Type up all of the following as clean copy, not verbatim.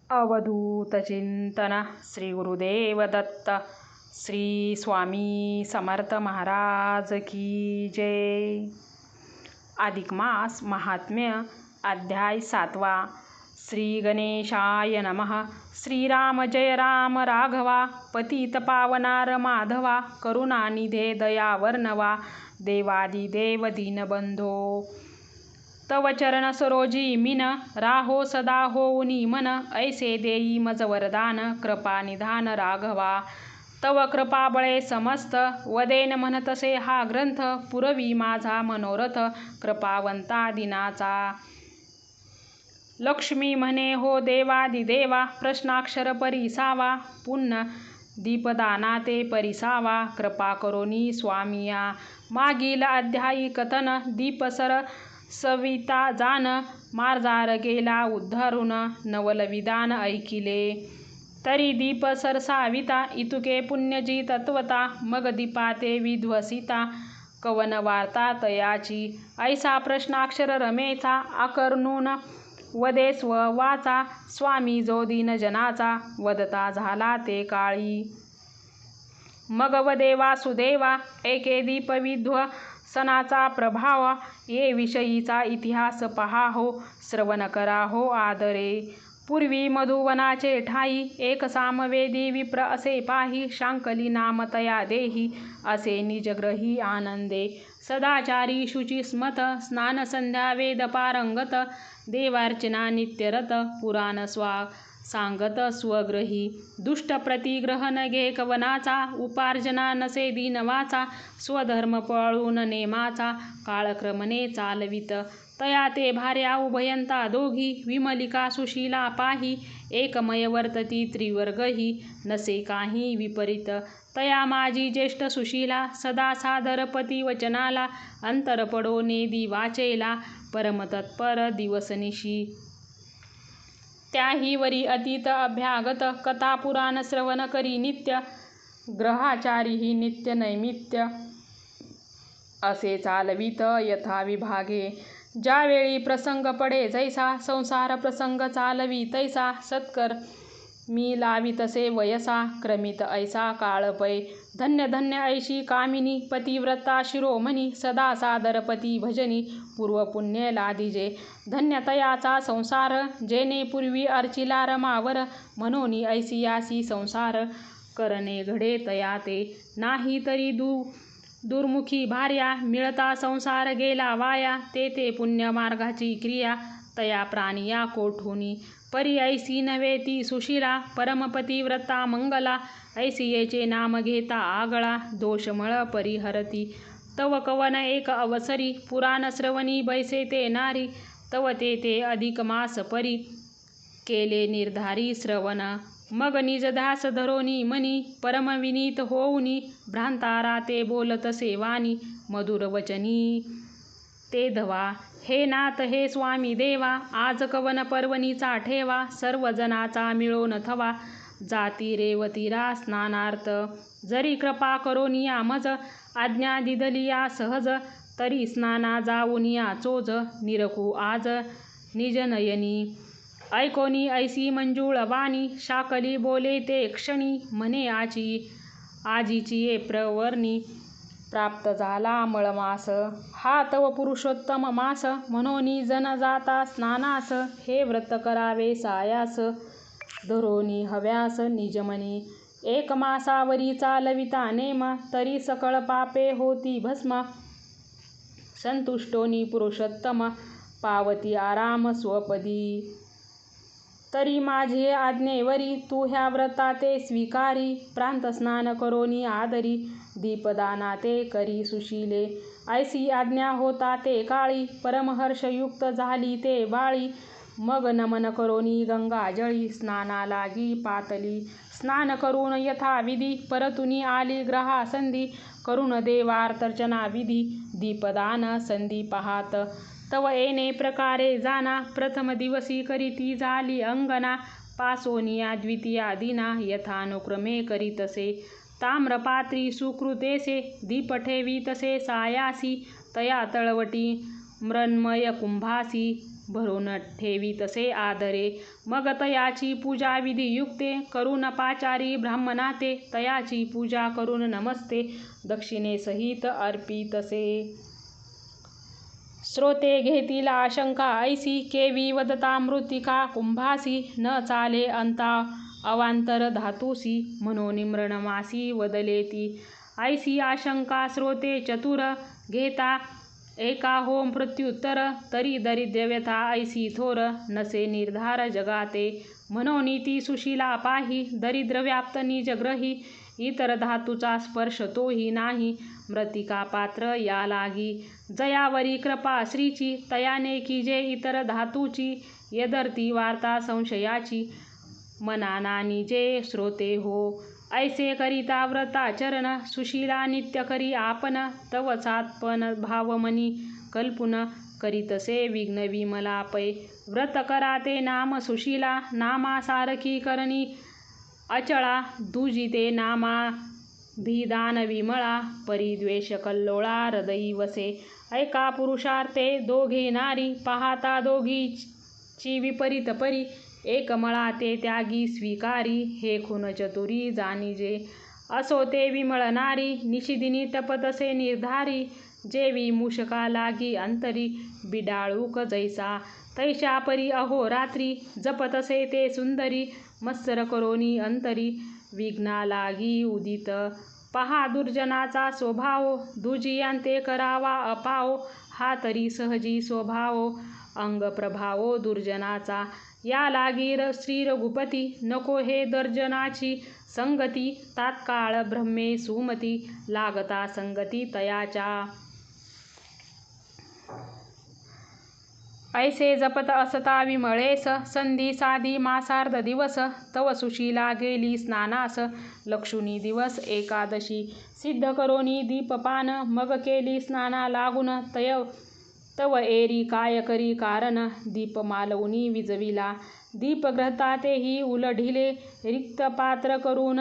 अवधूत चिंतन श्री गुरुदेव दत्त श्री स्वामी समर्थ महाराज की जय। अधिक मास महात्म्य अध्याय 7वा। श्री गणेशाय नमः। श्रीराम जय राम राघवा, पतित पावनार माधवा, करुणानिधे दयावर्णवा, देवादिदेव दीनबंधो। तव चरण सरोजी मिन, राहो सदा होऊनी मन, ऐसे देई मज वरदान, कृपा निधान राघवा। तव कृपा बळे समस्त, वदेन म्हणतसे हा ग्रंथ, पुरवी माझा मनोरथ, कृपावंता दिनाचा। लक्ष्मी म्हणे हो देवादिदेवा, प्रश्नाक्षर परिसावा, पुण्य दीपदाना ते परिसावा, कृपा करोनी स्वामिया। मागील अध्यायी कथन, दीपसर सविता जान, मार्जार गेला उद्धरून, नवल विधान ऐकिले, तरी दीप सरसाविता, इतुके पुण्यजी तत्वता, मग दीपाते विध्वसिता, कवन वार्ता तयाची। ऐसा प्रश्नाक्षर रमेचा, आकर्णून वदे स्ववाचा, स्वामी जो दीन जनाचा, वदता झाला ते काळी। मग वदे वासुदेवा, एके दीप विध्वसनाचा प्रभाव, ये विषयीचा इतिहास पहा हो, श्रवण करा हो आदरे। पूर्वी मधुवनाचे ठाई, एक सामवेदी विप्र असे पाही, शांकली नाम तया देही, असे निजग्रही आनंदे। सदाचारी शुचिस्मत, स्नान संध्या वेद पारंगत, देवार्चना नित्यरत, पुराण सांगत स्वग्रही। दुष्ट प्रतिग्रहण घे कवनाचा, उपार्जना नसे दीनवाचा, स्वधर्म पाळून नेमाचा, काळक्रमणे चालवित, तया ते भार्या उभयंता दोघी, विमलिका सुशीला पाही, एकमय वर्तती त्रिवर्गही, नसे काही विपरीत। तया माझी ज्येष्ठ सुशीला, सदा सादर पती वचनाला, अंतर पडो नेदी वाचेला, परमतत्पर दिवसनिशी। त्याही वरी अतीत अभ्यागत, कथा पुराण श्रवण करी नित्य, ग्रहाचारी ही नित्य नैमित्य, असे चालवित यथा विभागे। ज्यावेळी प्रसंग पडे जैसा, संसार प्रसंग चालवी तैसा, सत्कर मी लावितसे वयसा, क्रमित ऐसा काळ पै। धन्य धन्य ऐशी कामिनी, पतिव्रता शिरोमणी, सदा सादर पती भजनी, पूर्व पुण्य लादिजे। धन्य तयाचा संसार, जेने पूर्वी अर्चिला रमावर, म्हणून ऐसियासी संसार करणे घडे तया ते। नाही तरी दुर्मुखी भार्या, मिळता संसार गेला वाया, ते पुण्य मार्गाची क्रिया, तया प्राणिया कोठुनी। परी ऐसी नव्हे ती सुशीला, परमपतिव्रता मंगला, ऐसियेचे नाम घेता आगळा, दोषमळ परिहरती। तव कवन एक अवसरी, पुराण श्रवणी बैसे ते नारी, तव ते अधिक मास परी, केले निर्धारी श्रवण। मग निज ध्यास धरोनी मनी, परम विनीत होऊनी, भ्रांतारा ते बोलतसे वाणी, मधुर वचनी ते धवा। हे नाथ हे स्वामी देवा, आज कवन पर्वणीचा ठेवा, सर्व जनाचा मिळून थवा, जाती रेवतीरा स्नानार्थ। जरी कृपा करोनिया मज, आज्ञा दिदलिया सहज, तरी स्नाना जाऊनिया चोज, निरखू आज निजनयनी। ऐकोनी ऐसी मंजुळ वाणी, शाकली बोले ते क्षणी, म्हणे आजीची ये प्रवरणी, प्राप्त झाला मळमास। हा तव पुरुषोत्तम मास, म्हणून जन जाता स्नानास, हे व्रत करावे सायास, धरोनी हव्यास निजमनी। एक मासावरी चालविता नेम, तरी सकळ पापे होती भस्म, संतुष्टोनी पुरुषोत्तम, पावती आराम स्वपदी। तरी माझे आज्ञेवरी, तू ह्या व्रताते स्वीकारी, प्रांत स्नान करोनी आदरी, दीपदाना ते करी सुशीले। ऐसी आज्ञा होता ते काळी, परमहर्षयुक्त झाली ते बाळी, मग नमन करोनी गंगाजळी, स्नाना लागी पातली। स्नान करून यथाविधी, परतुनी आली ग्रहासंधी, करून देवार्चना विधी, दीपदान संधी पाहात। तव येणे प्रकारे जाना, प्रथम दिवसी करीती झाली अंगना, पासोनिया द्वितीया दिना, यथानुक्रमे करीतसे। ताम्रपात्री सुकृतेसे, दीप ठेवीतसे सायासी, तया तळवटी मृण्मय कुंभासी, भरून ठेवी तसे आदरे. मग तयाची पूजा विधियुक्ते करून पाचारी ब्राह्मणाते तयाची पूजा करून नमस्ते दक्षिणेसहित अर्पितसे. श्रोते घेतील आशंका ऐसी केवी वदता मृत्तिका कुंभासी न चाले अंता अवांतर धातुसी म्हणून मृणमासी वदलेती. ऐसी आशंका श्रोते चतुर घेता एका हो प्रत्युत्तर तरी दरिद्र व्यथा ऐसी थोर नसे निर्धार जगाते. म्हणून ती सुशीला पाही दरिद्र व्याप्त निजग्रही इतर धातूचा स्पर्श तोही नाही मृत्तिका पात्र या लागी. जयावरी कृपा श्रीची तयाने कीजे इतर धातूची यदर्ती वार्ता संशयाची मनाना निजे श्रोते हो. ऐसे करिता व्रताचरण सुशीला नित्य करी आपण तव सात्पन भावमनी कल्पुन करीतसे विघ्न विमला पै. व्रत करा ते नाम सुशीला नामा सारखी करणी अचळा दुजिते नामा भिदान विमळा परिद्वेष कल्लोळा हृदयी वसे. ऐका पुरुषार्थे दोघे नारी पाहता दोघीची विपरीत परी एक मळा ते त्यागी स्वीकारी हे खून चतुरी जाणीजे. असो ते विमळ नारी निशिदिनी टपतसे निर्धारी जेवी मूषका लागी अंतरी बिडाळूक जैसा तैशा परी अहोरात्री जपतसे ते सुंदरी मत्सर करोनी अंतरी विघ्ना लागी उदित. पहा दुर्जनाचा स्वभाव दुजियांते करावा अपाओ हा तरी सहजी स्वभाव अंग प्रभावो दुर्जनाचा. या लागी श्री रघुपती नको हे दर्जनाची संगती तात्काळ ब्रह्मे सुमती लागता संगती तयाच्या. ऐसे जपत असता विमळेस संधी साधी मासार्ध दिवस तव सुशीला गेली स्नानास लक्षुनी दिवस एकादशी. सिद्ध करोनी दीपपान मग केली स्नाना लागून तव एरी काय करी कारण दीप मालवूनी विजविला. दीपगृहता तेही उलढिले रिक्त पात्र करून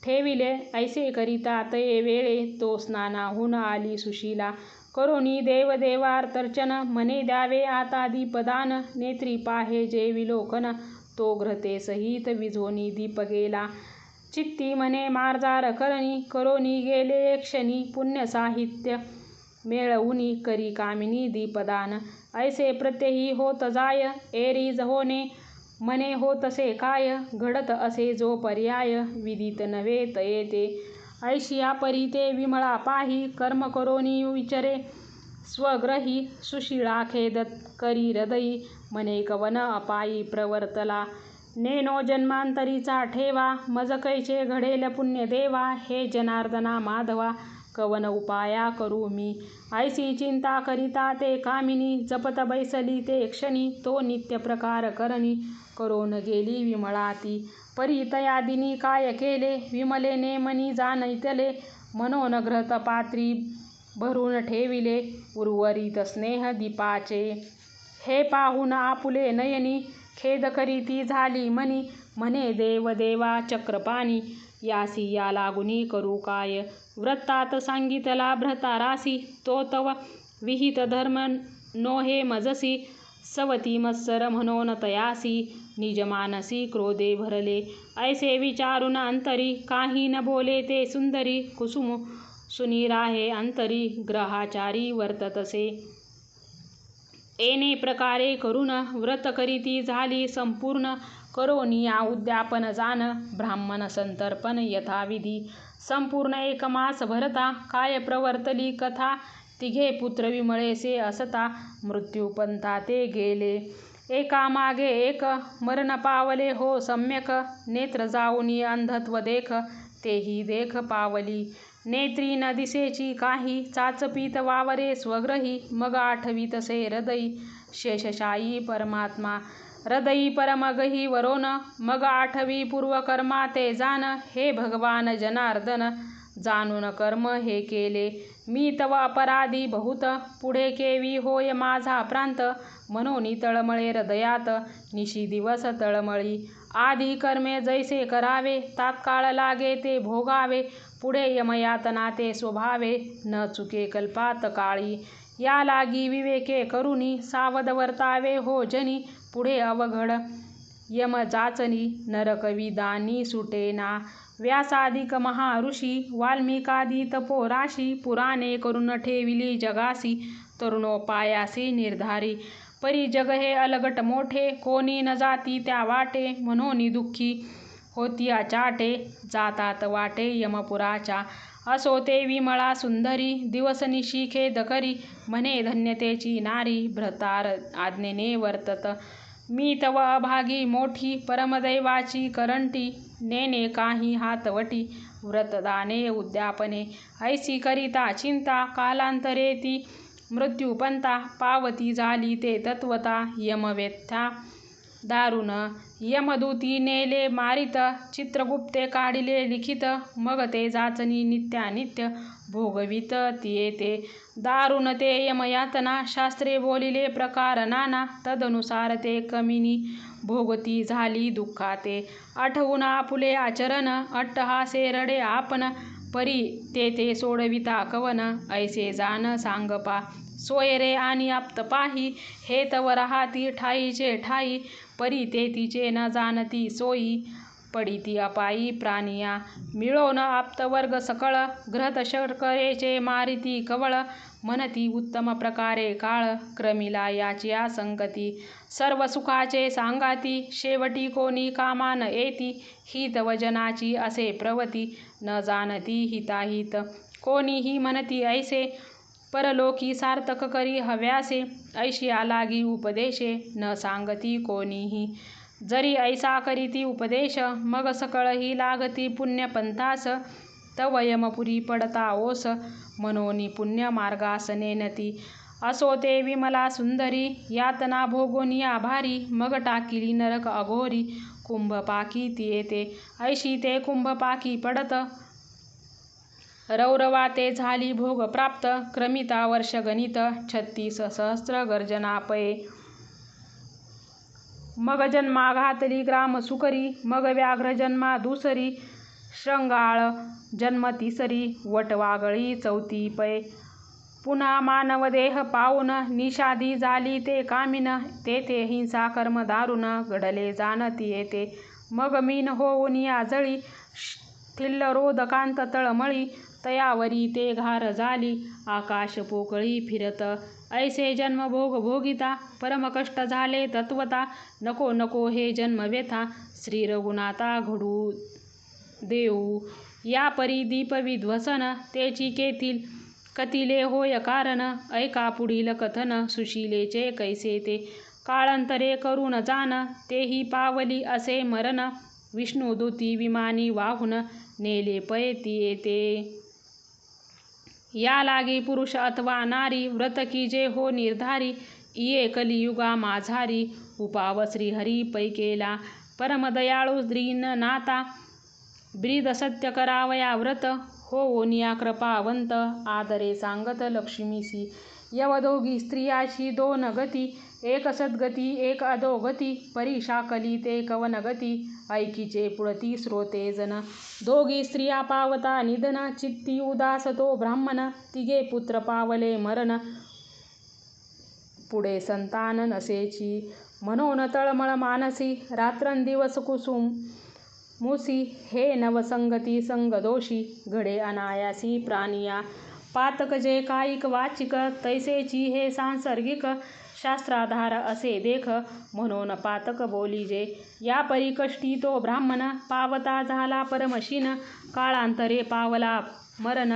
ठेविले ऐसे करिता तये वेळे तो स्नानाहून आली सुशीला. करोनी देवदेवार्चन म्हणे द्यावे आता दीपदान नेत्री पाहे जे विलोकन तो घृते सहित विझोनी दीप गेला. चित्ती म्हणे मार्जार करणी करोनी गेले क्षणी पुण्य साहित्य मेळवुनी करी कामिनी दीपदान. ऐसे प्रत्यही होत जाय एरीज होणे म्हणे होतसे काय घडत असे जो पर्याय विदित नव्हे तये ते. ऐशिया परी ते विमळा पाही कर्म करोनी विचरे स्वग्रही सुशीला खेद करी हृदयी म्हणे कवन अपायी प्रवर्तला. नेनो जन्मांतरीचा ठेवा मज कैचे घडेल पुण्य देवा हे जनार्दना माधवा कवन उपाया करू मी. ऐसी चिंता करिता ते कामिनी जपत बैसली ते क्षणी तो नित्य प्रकार करणी करोन गेली विमळा ती. परी तया दिनी काय केले विमलेने मनी जाणितले म्हणून घृत पात्री भरून ठेविले उर्वरित स्नेह दीपाचे. हे पाहून आपुले नयनी खेद करीती झाली मनी म्हणे देव देवा चक्रपाणी यासी या लागुनी करू काय. वृत्तात सांगितला भ्रतारासी तो तव विहित धर्म नोहे मजसी सवती मत्सर म्हणून तयासी निज मानसी क्रोधे भरले. ऐसे विचारून अंतरी काही न बोले ते सुंदरी कुसुम सुनी राहे अंतरी ग्रहाचारी वर्ततसे. येणे प्रकारे करून व्रत करीती झाली संपूर्ण करोनिया उद्यापन जान ब्राह्मण संतर्पण यथाविधी. संपूर्ण एक मास भरता काय प्रवर्तली कथा तिघे पुत्र विमळेसे असता मृत्यूपंथा ते गेले एकामागे एक मरण पावले हो सम्यक. नेत्र जाऊनी अंधत्व देख तेही देख पावली नेत्री न दिसेची काही चाचपीत वावरे स्वग्रही मग आठवीतसे हृदयी शेषशायी परमात्मा. हृदयी परमगही वरोन मग आठवी पूर्वकर्मा ते जाण हे भगवान जनार्दन जाणून कर्म हे केले मी तव अपराधी बहुत पुढे केवी होय माझा प्रांत. म्हणून तळमळे हृदयात निशी दिवस तळमळी आधी कर्मे जैसे करावे तात्काळ लागे ते भोगावे पुढे यमयातना ते स्वभावे न चुके कल्पात काळी. या लागी विवेके करुनी सावध वर्तावे हो जनी. पुढे अवघड यम जाचनी नरक विदानी सुटेना. व्यासादिक महाऋषी वाल्मिकादी तपोराशी. पुराणे करून ठेविली जगासी तरुणोपायासी निर्धारी. परी जग हे अलगट मोठे कोणी न जाती त्या वाटे. म्हणून दुःखी होती चाटे जातात वाटे यमपुराच्या. असो ते विमळा सुंदरी दिवसनिशी खेद करी. म्हणे धन्यतेची नारी भ्रतार आज्ञेने वर्तत. मी तव अभागी मोठी परमदैवाची करंटी. नेणे काही हातवटी व्रतदाने उद्यापने. ऐसी करिता चिंता कालांतरे ती मृत्यूपंता. पावती झाली ते तत्वता यमव्यथा दारुण. यमदूती नेले मारित चित्रगुप्ते काढिले लिखित. मग ते जाचनी नित्यानित्य भोगवित तिये ते. दारुण ते यमयातना शास्त्रे बोलिले प्रकार नाना. तदनुसार ते कमिनी भोगती झाली दुःखाते. आठवून आपुले आचरण अट्टहासे रडे आपण. परी ते सोडविता कवन ऐसे जाण सांगपा. सोय रे आणि आप्त पाही हे तव राहाती ठाईचे ठाई. परी ते तिचे न जाणती सोयी पडिती अपायी प्राणिया. मिळोन आप्तवर्ग सकळ ग्रहत शर्करेचे मारिती कवळ. म्हणती उत्तम प्रकारे काळ क्रमिला याच्या संगती. सर्व सुखाचे सांगाती शेवटी कोणी कामा न येती. हित वजनाची असे प्रवती न जाणती हिताहित. कोणीही म्हणती ऐसे परलोकी सार्थक करी हव्यासे. ऐशिया लागी उपदेशे न सांगती कोणीही. जरी ऐसा करीती उपदेश मग सकळही लागती पुण्यपंथास. तव यमपुरी पडता ओस म्हणून पुण्य मार्गास नेनती. असो ते विमला सुंदरी यातना भोगोनिया भारी. मग टाकिली नरक अघोरी कुंभपाकी तिये ते. ऐशी ते कुंभपाकी पडत रौरवा ते झाली भोग प्राप्त. क्रमिता वर्ष गणित 36 सहस्र गर्जना पये. मग जन्मा घातली ग्राम सुकरी. मग व्याघ्र जन्मा दुसरी. श्रंगाळ जन्म तिसरी. वटवागळी चौथी पै. पुन्हा मानवदेह पाऊन निषादी झाली ते कामिन. तेथे हिंसा कर्म दारुण घडले जाण तिये ते. मग मीन होऊन या जळी थिल्ल रोदकांत तळमळी. तयावरी ते घार झाली आकाश पोकळी फिरत. ऐसे जन्म भोग भोगिता परमकष्ट झाले तत्वता. नको नको हे जन्म व्यथा श्री रघुनाथा घडू देऊ. या परी दीप विध्वसन तेची केतील कथिले होय कारण. ऐका पुढील कथन सुशीलेचे कैसे ते. काळांतरे करून जाण तेही पावली असे मरण. विष्णुदूती विमानी वाहून नेले पै तिये ते. या लागी पुरुष अथवा नारी व्रत की जे हो निर्धारी. इये कलियुगा माझारी उपाव श्रीहरी पै केला. परमदयाळू दीननाथा ब्रीद सत्य करावया व्रत. होऊनिया कृपावंत आदरे सांगत लक्ष्मीसी. यवदोगी स्त्रियाची दोन गती एक सद्गती एक अधोगती. परी शाकली ते कवन गती ऐकीचे पुढती श्रोते जन. दोघी स्त्रिया पावता निधन चित्ती उदास तो ब्राह्मण. तिघे पुत्र पावले मरण पुढे संतान नसेची. म्हणून तळमळ मानसी रात्रंदिवस कुसुम मुसी. हे नवसंगती संगदोषी घडे अनायासी प्राणिया. पातक जे कायिक वाचिक तैसेची हे सांसर्गिक. शास्त्राधार असे देख म्हणून पातक बोलिजे. या परी कष्टी तो ब्राह्मण पावता झाला परमशीन. काळांतरे पावला मरण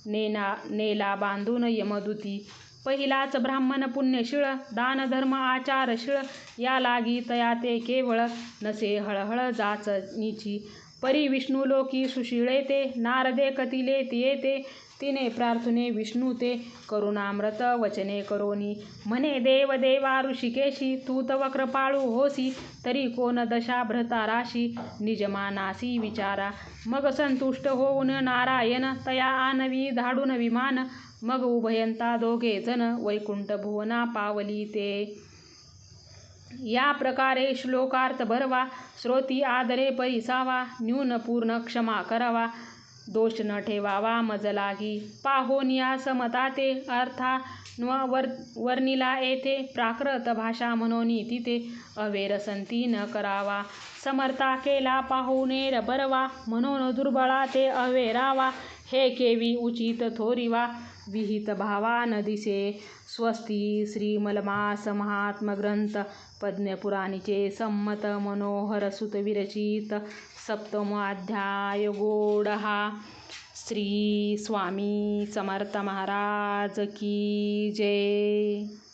नेला बांधून यमदूती. पहिलाच ब्राह्मण पुण्यशीळ दानधर्म आचारशीळ. या लागी तया ते केवळ नसे हळहळ जाचनीची. परी विष्णुलोकी सुशीळे ते नारदे कथिले तिये ते. तिने प्रार्थने विष्णू ते करुणामृत वचने करोनी. म्हणे देव देवा ऋषिकेशी तू तव कृपाळू होसी. तरी कोण दशा भ्रताराशी निजमानासी विचारा. मग संतुष्ट होऊन नारायण तया आणवी धाडून विमान. मग उभयंता दोघे जण वैकुंठ भुवना पावली ते. या प्रकारे श्लोकार्थ भरवा श्रोती आदरे परिसावा. न्यून पूर्ण क्षमा करावा दोष न ठेवावा मज लागी. पाहोन या समता ते अर्था वर्णिला येथे. प्राकृत भाषा म्हणून तिथे अवेरसंती न करावा. समर्था केला पाहुणेर बरवा. म्हणून दुर्बळा ते अवेरावा. हे केवी उचित थोरिवा. विहित भावा न दिसे. स्वस्ती श्री मलमास महात्मग्रंथ पद्मपुराणीचे संमत मनोहर सुत विरचित. सप्तमोऽध्याय गोडहा. श्री स्वामी समर्थ महाराज की जय.